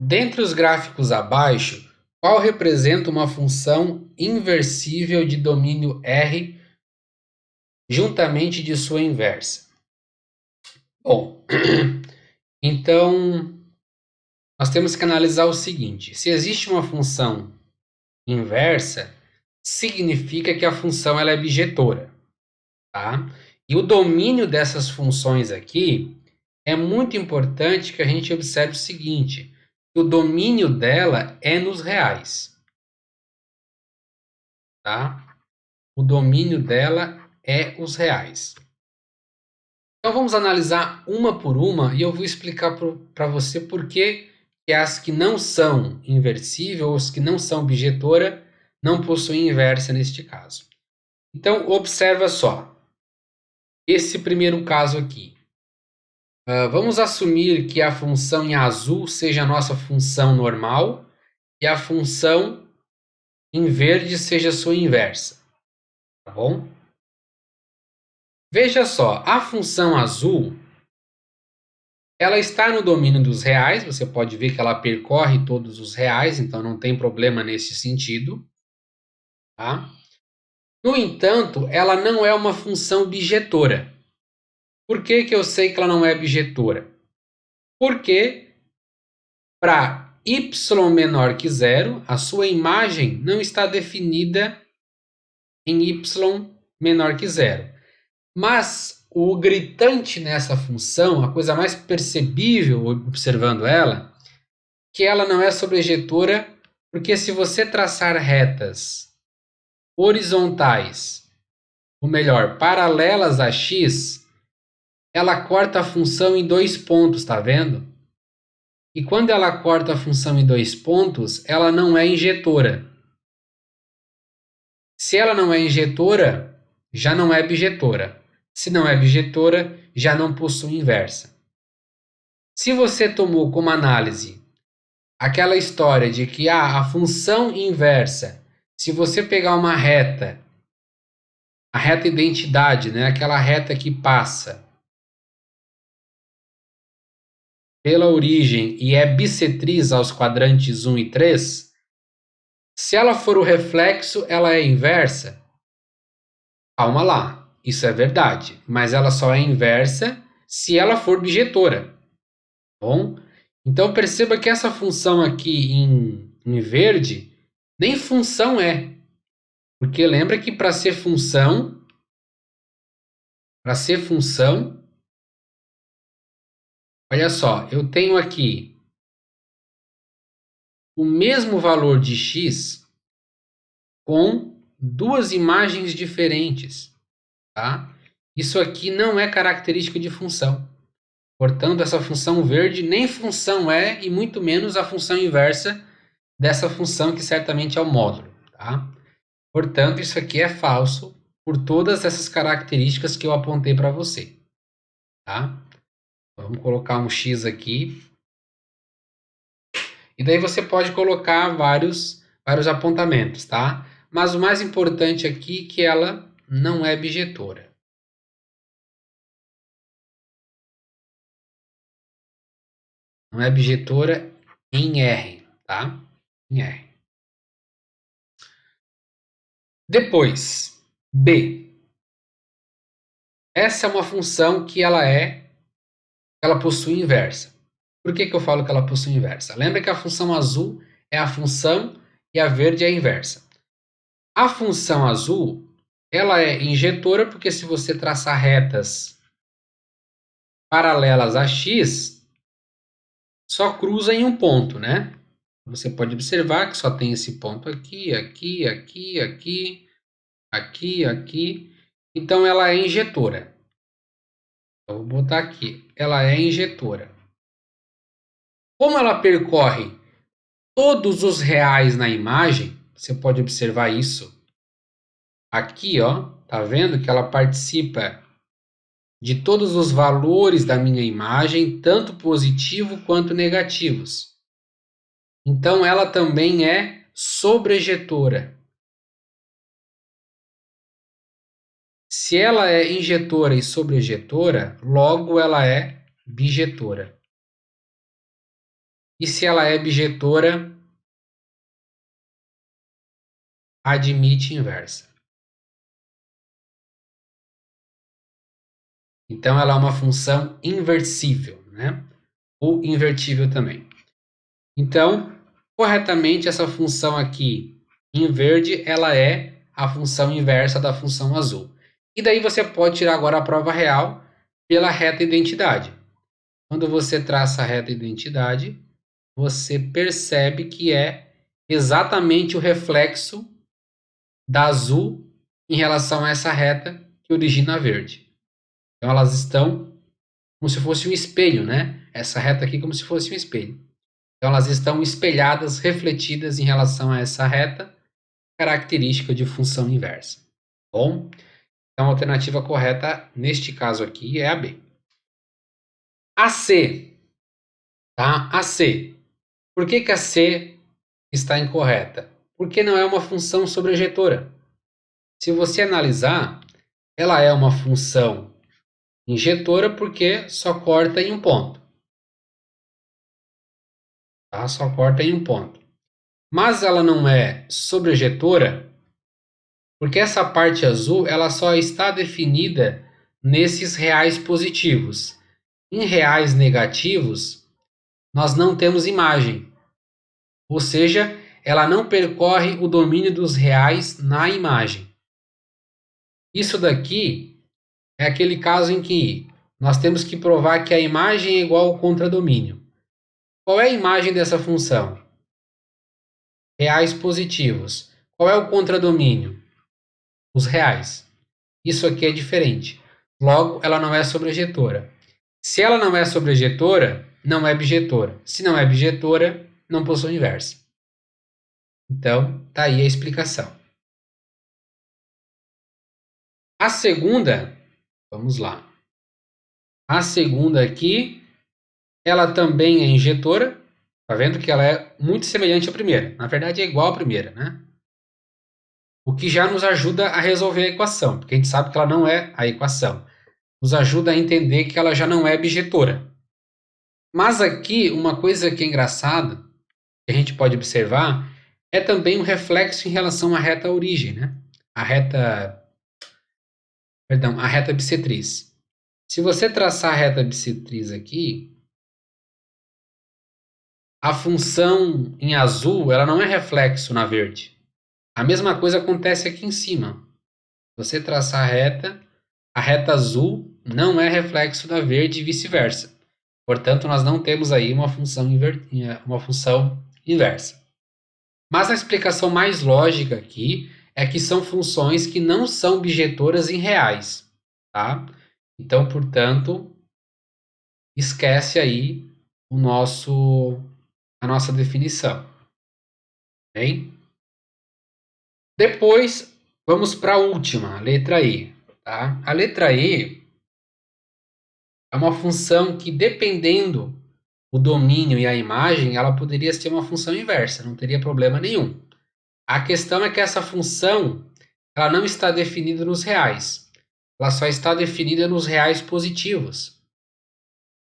Dentre os gráficos abaixo, qual representa uma função inversível de domínio R juntamente de sua inversa? Bom, então nós temos que analisar o seguinte: se existe uma função inversa, significa que a função ela é bijetora, tá? E o domínio dessas funções aqui é muito importante que a gente observe o seguinte: o domínio dela é nos reais, tá? O domínio dela é os reais. Então vamos analisar uma por uma e eu vou explicar para você por que as que não são inversíveis, ou as que não são bijetora, não possuem inversa neste caso. Então observa só, esse primeiro caso aqui. Vamos assumir que a função em azul seja a nossa função normal e a função em verde seja a sua inversa, tá bom? Veja só, a função azul, ela está no domínio dos reais, você pode ver que ela percorre todos os reais, então não tem problema nesse sentido, tá? No entanto, ela não é uma função bijetora. Por que que eu sei que ela não é bijetora? Porque para y menor que zero, a sua imagem não está definida em y menor que zero. Mas o gritante nessa função, a coisa mais percebível observando ela, que ela não é sobrejetora, porque se você traçar retas horizontais, ou melhor, paralelas a x, ela corta a função em dois pontos, tá vendo? E quando ela corta a função em dois pontos, ela não é injetora. Se ela não é injetora, já não é bijetora. Se não é bijetora, já não possui inversa. Se você tomou como análise aquela história de que a função inversa, se você pegar uma reta, a reta identidade, né, aquela reta que passa pela origem e é bissetriz aos quadrantes 1 e 3, se ela for o reflexo, ela é inversa? Calma lá, isso é verdade, mas ela só é inversa se ela for bijetora, bom? Então perceba que essa função aqui em verde nem função é, porque lembra que para ser função, olha só, eu tenho aqui o mesmo valor de x com duas imagens diferentes, tá? Isso aqui não é característica de função. Portanto, essa função verde nem função é, e muito menos a função inversa dessa função que certamente é o módulo, tá? Portanto, isso aqui é falso por todas essas características que eu apontei para você, tá? Vamos colocar um x aqui. E daí você pode colocar vários apontamentos, tá? Mas o mais importante aqui é que ela não é bijetora. Não é bijetora em R, tá? Em R. Depois, B. Essa é uma função que ela possui inversa. Por que que eu falo que ela possui inversa? Lembra que a função azul é a função e a verde é a inversa. A função azul, ela é injetora porque se você traçar retas paralelas a x, só cruza em um ponto, né? Você pode observar que só tem esse ponto aqui, aqui, aqui, aqui, aqui, aqui. Então ela é injetora. Eu vou botar aqui, ela é injetora. Como ela percorre todos os reais na imagem, você pode observar isso aqui, ó, tá vendo que ela participa de todos os valores da minha imagem, tanto positivo quanto negativos. Então ela também é sobrejetora. Se ela é injetora e sobrejetora, logo ela é bijetora. E se ela é bijetora, admite inversa. Então, ela é uma função inversível, né? Ou invertível também. Então, corretamente, essa função aqui em verde, ela é a função inversa da função azul. E daí você pode tirar agora a prova real pela reta identidade. Quando você traça a reta identidade, você percebe que é exatamente o reflexo da azul em relação a essa reta que origina a verde. Então elas estão como se fosse um espelho, né? Essa reta aqui como se fosse um espelho. Então elas estão espelhadas, refletidas em relação a essa reta, característica de função inversa. Bom, então a alternativa correta neste caso aqui é a B. A C, tá? A C. Por que a C está incorreta? Porque não é uma função sobrejetora. Se você analisar, ela é uma função injetora porque só corta em um ponto. Tá? Só corta em um ponto. Mas ela não é sobrejetora porque essa parte azul ela só está definida nesses reais positivos. Em reais negativos, nós não temos imagem. Ou seja, ela não percorre o domínio dos reais na imagem. Isso daqui é aquele caso em que nós temos que provar que a imagem é igual ao contradomínio. Qual é a imagem dessa função? Reais positivos. Qual é o contradomínio? Os reais. Isso aqui é diferente. Logo, ela não é sobrejetora. Se ela não é sobrejetora, não é bijetora. Se não é bijetora, não possui inversa. Então, tá aí a explicação. A segunda, vamos lá. A segunda aqui, ela também é injetora. Tá vendo que ela é muito semelhante à primeira. Na verdade, é igual à primeira, né? O que já nos ajuda a resolver a equação, porque a gente sabe que ela não é a equação. Nos ajuda a entender que ela já não é bijetora. Mas aqui, uma coisa que é engraçada, que a gente pode observar, é também um reflexo em relação à reta origem, né? A reta, perdão, a reta bissetriz. Se você traçar a reta bissetriz aqui, a função em azul, ela não é reflexo na verde. A mesma coisa acontece aqui em cima. Você traçar a reta azul não é reflexo da verde e vice-versa. Portanto, nós não temos aí uma função inversa. Mas a explicação mais lógica aqui é que são funções que não são bijetoras em reais, tá? Então, portanto, esquece aí a nossa definição, bem? Depois, vamos para a última, a letra E, tá? A letra E é uma função que, dependendo o domínio e a imagem, ela poderia ser uma função inversa, não teria problema nenhum. A questão é que essa função ela não está definida nos reais, ela só está definida nos reais positivos,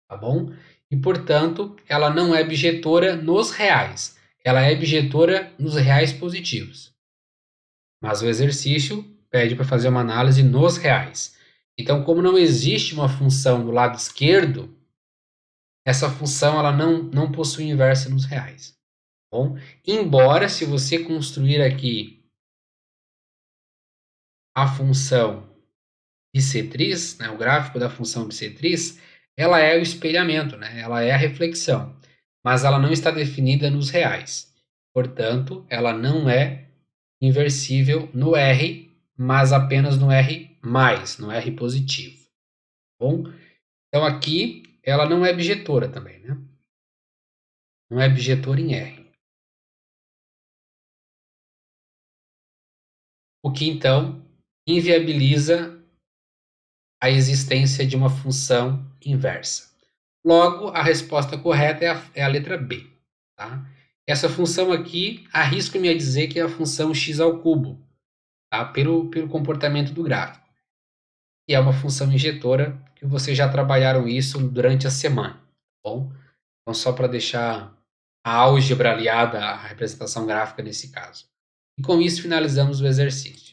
tá bom? E, portanto, ela não é bijetora nos reais, ela é bijetora nos reais positivos. Mas o exercício pede para fazer uma análise nos reais. Então, como não existe uma função do lado esquerdo, essa função ela não possui inversa nos reais. Tá bom? Embora, se você construir aqui a função bissetriz, né, o gráfico da função bissetriz, ela é o espelhamento, né, ela é a reflexão, mas ela não está definida nos reais. Portanto, ela não é inversível no R, mas apenas no R+, no R positivo. Tá bom? Então aqui ela não é bijetora também, né? Não é bijetora em R. O que então inviabiliza a existência de uma função inversa. Logo, a resposta correta é a letra B. Tá? Essa função aqui, arrisco-me a dizer que é a função x ao cubo, tá? Pelo comportamento do gráfico. E é uma função injetora, que vocês já trabalharam isso durante a semana. Tá bom? Então, só para deixar a álgebra aliada à representação gráfica nesse caso. E com isso finalizamos o exercício.